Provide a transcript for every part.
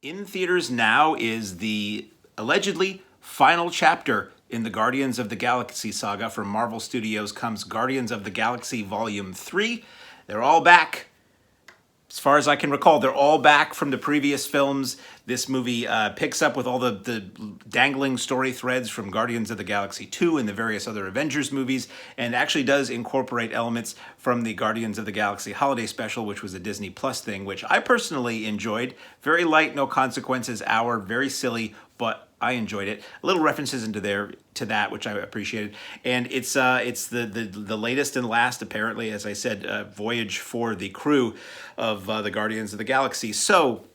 In theaters now is the allegedly final chapter in the Guardians of the Galaxy saga. From Marvel Studios comes Guardians of the Galaxy Volume 3. They're all back. As far as I can recall, they're all back from the previous films. This movie picks up with all the dangling story threads from Guardians of the Galaxy 2 and the various other Avengers movies, and actually does incorporate elements from the Guardians of the Galaxy Holiday Special, which was a Disney Plus thing, which I personally enjoyed. Very light, no consequences hour, very silly, but I enjoyed it. Little references into there to that, which I appreciated, and it's the latest and last, apparently, as I said, voyage for the crew of the Guardians of the Galaxy. So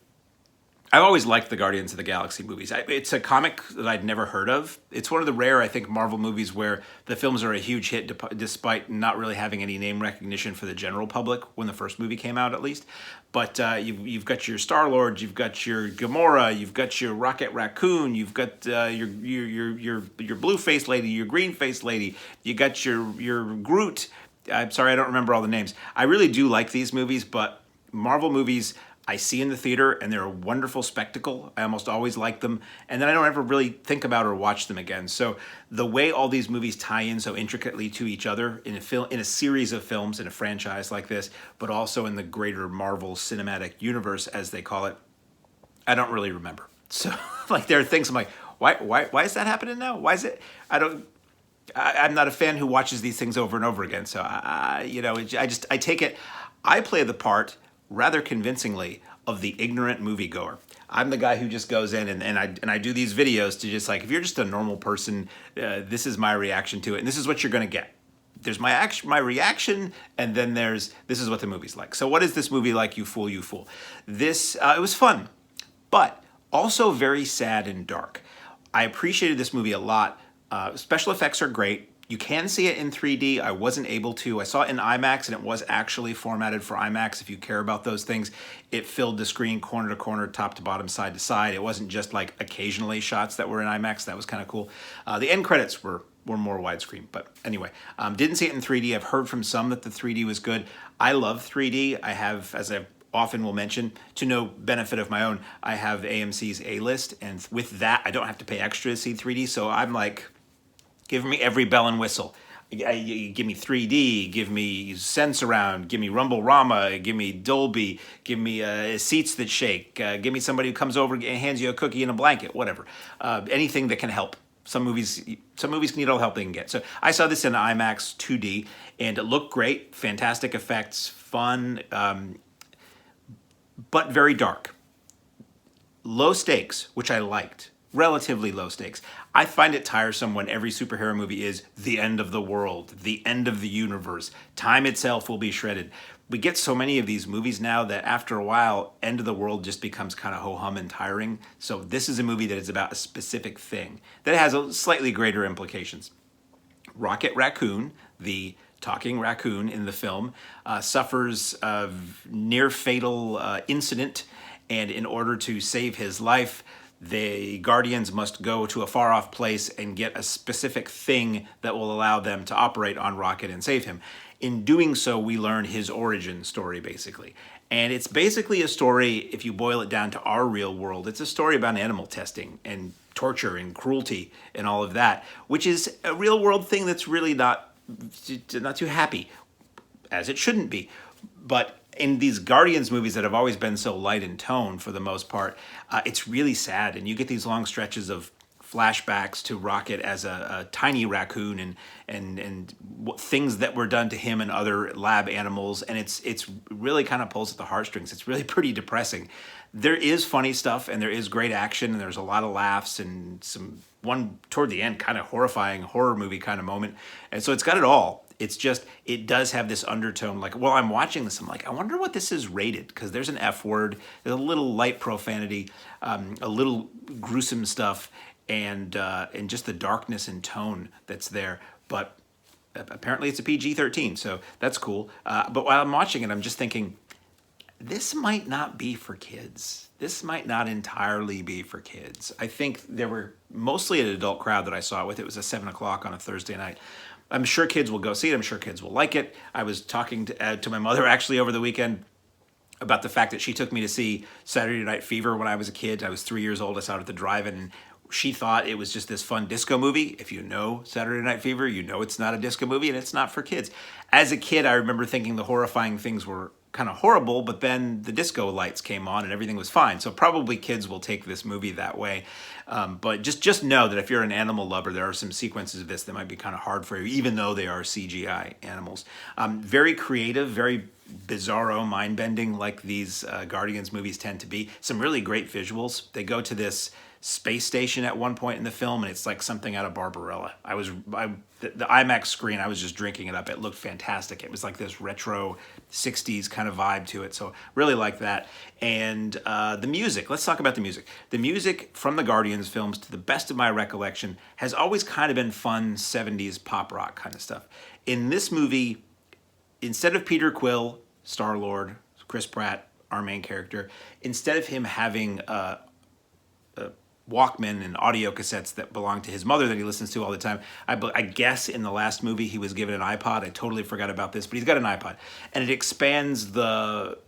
I've always liked the Guardians of the Galaxy movies. It's a comic that I'd never heard of. It's one of the rare, I think, Marvel movies where the films are a huge hit despite not really having any name recognition for the general public when the first movie came out, at least. But you've got your Star-Lord, you've got your Gamora, you've got your Rocket Raccoon, you've got your blue-faced lady, your green-faced lady, you got your Groot. I'm sorry, I don't remember all the names. I really do like these movies, but Marvel movies I see in the theater, and they're a wonderful spectacle. I almost always like them, and then I don't ever really think about or watch them again. So the way all these movies tie in so intricately to each other in a series of films, in a franchise like this, but also in the greater Marvel Cinematic Universe, as they call it, I don't really remember. So like there are things I'm like, why is that happening now? Why is it? I'm not a fan who watches these things over and over again. So I take it. I play the part rather convincingly of the ignorant moviegoer. I'm the guy who just goes in and I do these videos to just like, if you're just a normal person, this is my reaction to it, and this is what you're going to get. There's my reaction, and then this is what the movie's like. So what is this movie like, you fool, you fool? This, it was fun, but also very sad and dark. I appreciated this movie a lot. Special effects are great. You can see it in 3D. I wasn't able to. I saw it in IMAX, and it was actually formatted for IMAX. If you care about those things, it filled the screen corner to corner, top to bottom, side to side. It wasn't just like occasionally shots that were in IMAX. That was kind of cool. The end credits were more widescreen, but anyway, didn't see it in 3D. I've heard from some that the 3D was good. I love 3D. I have, as I often will mention, to no benefit of my own, I have AMC's A-List, and with that, I don't have to pay extra to see 3D, so I'm like, give me every bell and whistle. Give me 3D, give me Sensurround, give me Rumble Rama, give me Dolby, give me seats that shake, give me somebody who comes over and hands you a cookie and a blanket, whatever. Anything that can help. Some movies need all the help they can get. So I saw this in IMAX 2D, and it looked great, fantastic effects, fun, but very dark. Low stakes, which I liked. Relatively low stakes. I find it tiresome when every superhero movie is the end of the world, the end of the universe, time itself will be shredded. We get so many of these movies now that after a while, end of the world just becomes kind of ho-hum and tiring. So this is a movie that is about a specific thing that has a slightly greater implications. Rocket Raccoon, the talking raccoon in the film, suffers a near-fatal incident, and in order to save his life, the Guardians must go to a far-off place and get a specific thing that will allow them to operate on Rocket and save him. In doing so, we learn his origin story, basically. And it's basically a story, if you boil it down to our real world, it's a story about animal testing and torture and cruelty and all of that, which is a real-world thing that's really not too happy, as it shouldn't be. But in these Guardians movies that have always been so light in tone for the most part, it's really sad. And you get these long stretches of flashbacks to Rocket as a tiny raccoon and things that were done to him and other lab animals. And it's really kind of pulls at the heartstrings. It's really pretty depressing. There is funny stuff, and there is great action, and there's a lot of laughs and one toward the end kind of horrifying horror movie kind of moment. And so it's got it all. It's just, it does have this undertone. Like, while I'm watching this, I'm like, I wonder what this is rated, because there's an F word, there's a little light profanity, a little gruesome stuff, and just the darkness and tone that's there. But apparently it's a PG-13, so that's cool. But while I'm watching it, I'm just thinking, this might not be for kids. This might not entirely be for kids. I think there were mostly an adult crowd that I saw it with. It was at 7 o'clock on a Thursday night. I'm sure kids will go see it. I'm sure kids will like it. I was talking to my mother actually over the weekend, about the fact that she took me to see Saturday Night Fever when I was a kid. I was 3 years old. I saw it at the drive-in, and she thought it was just this fun disco movie. If you know Saturday Night Fever, you know it's not a disco movie and it's not for kids. As a kid, I remember thinking the horrifying things were kind of horrible, but then the disco lights came on and everything was fine. So probably kids will take this movie that way. But just know that if you're an animal lover, there are some sequences of this that might be kind of hard for you, even though they are CGI animals. Very creative, very bizarro, mind-bending, like these Guardians movies tend to be. Some really great visuals. They go to this space station at one point in the film, and it's like something out of Barbarella. The IMAX screen, I was just drinking it up. It looked fantastic. It was like this retro 60s kind of vibe to it. So really like that. And the music, let's talk about the music. The music from the Guardians films, to the best of my recollection, has always kind of been fun 70s pop rock kind of stuff. In this movie, instead of Peter Quill, Star-Lord, Chris Pratt, our main character, instead of him having a Walkman and audio cassettes that belong to his mother that he listens to all the time. I guess in the last movie he was given an iPod. I totally forgot about this, but he's got an iPod. And it expands the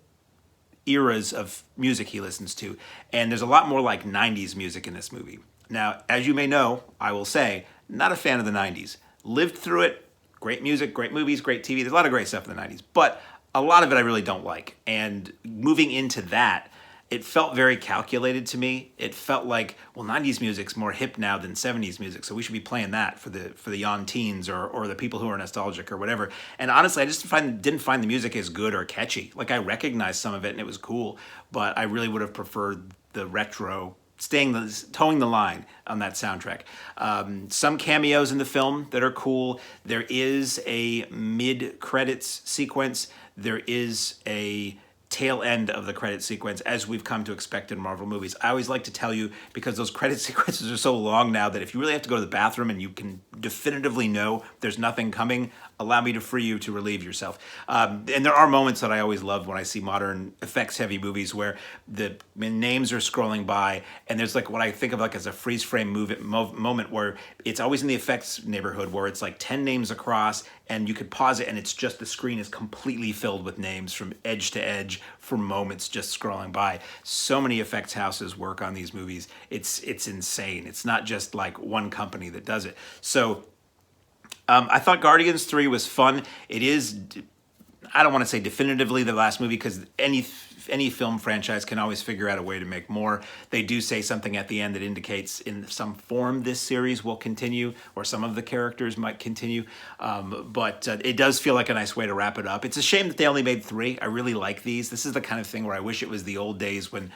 eras of music he listens to. And there's a lot more like 90s music in this movie. Now, as you may know, I will say, not a fan of the 90s. Lived through it. Great music, great movies, great TV. There's a lot of great stuff in the 90s. But a lot of it I really don't like. And moving into that, it felt very calculated to me. It felt like, well, 90s music's more hip now than 70s music, so we should be playing that for the young teens or the people who are nostalgic or whatever. And honestly, I just didn't find the music as good or catchy. Like, I recognized some of it and it was cool, but I really would have preferred the retro, towing the line on that soundtrack. Some cameos in the film that are cool. There is a mid-credits sequence. There is a tail end of the credit sequence, as we've come to expect in Marvel movies. I always like to tell you, because those credit sequences are so long now, that if you really have to go to the bathroom and you can definitively know there's nothing coming, allow me to free you to relieve yourself. And there are moments that I always love when I see modern effects-heavy movies where the names are scrolling by, and there's like what I think of like as a freeze frame moment where it's always in the effects neighborhood where it's like 10 names across, and you could pause it and it's just the screen is completely filled with names from edge to edge for moments just scrolling by. So many effects houses work on these movies. It's insane. It's not just like one company that does it. So I thought Guardians 3 was fun. It is, I don't want to say definitively the last movie, because any film franchise can always figure out a way to make more. They do say something at the end that indicates in some form this series will continue, or some of the characters might continue. But it does feel like a nice way to wrap it up. It's a shame that they only made 3. I really like these. This is the kind of thing where I wish it was the old days when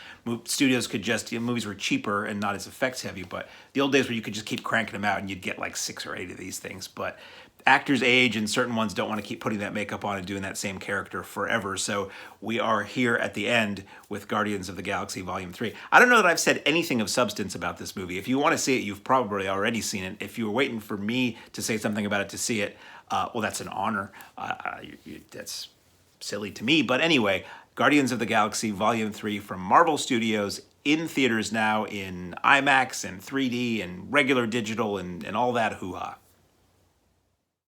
studios could just, movies were cheaper and not as effects heavy, but the old days where you could just keep cranking them out and you'd get like 6 or 8 of these things. But actors age, and certain ones don't want to keep putting that makeup on and doing that same character forever. So we are here at the end with Guardians of the Galaxy Volume 3. I don't know that I've said anything of substance about this movie. If you want to see it, you've probably already seen it. If you were waiting for me to say something about it to see it, well, that's an honor. That's silly to me. But anyway, Guardians of the Galaxy Volume 3 from Marvel Studios, in theaters now in IMAX and 3D and regular digital and all that hoo-ha.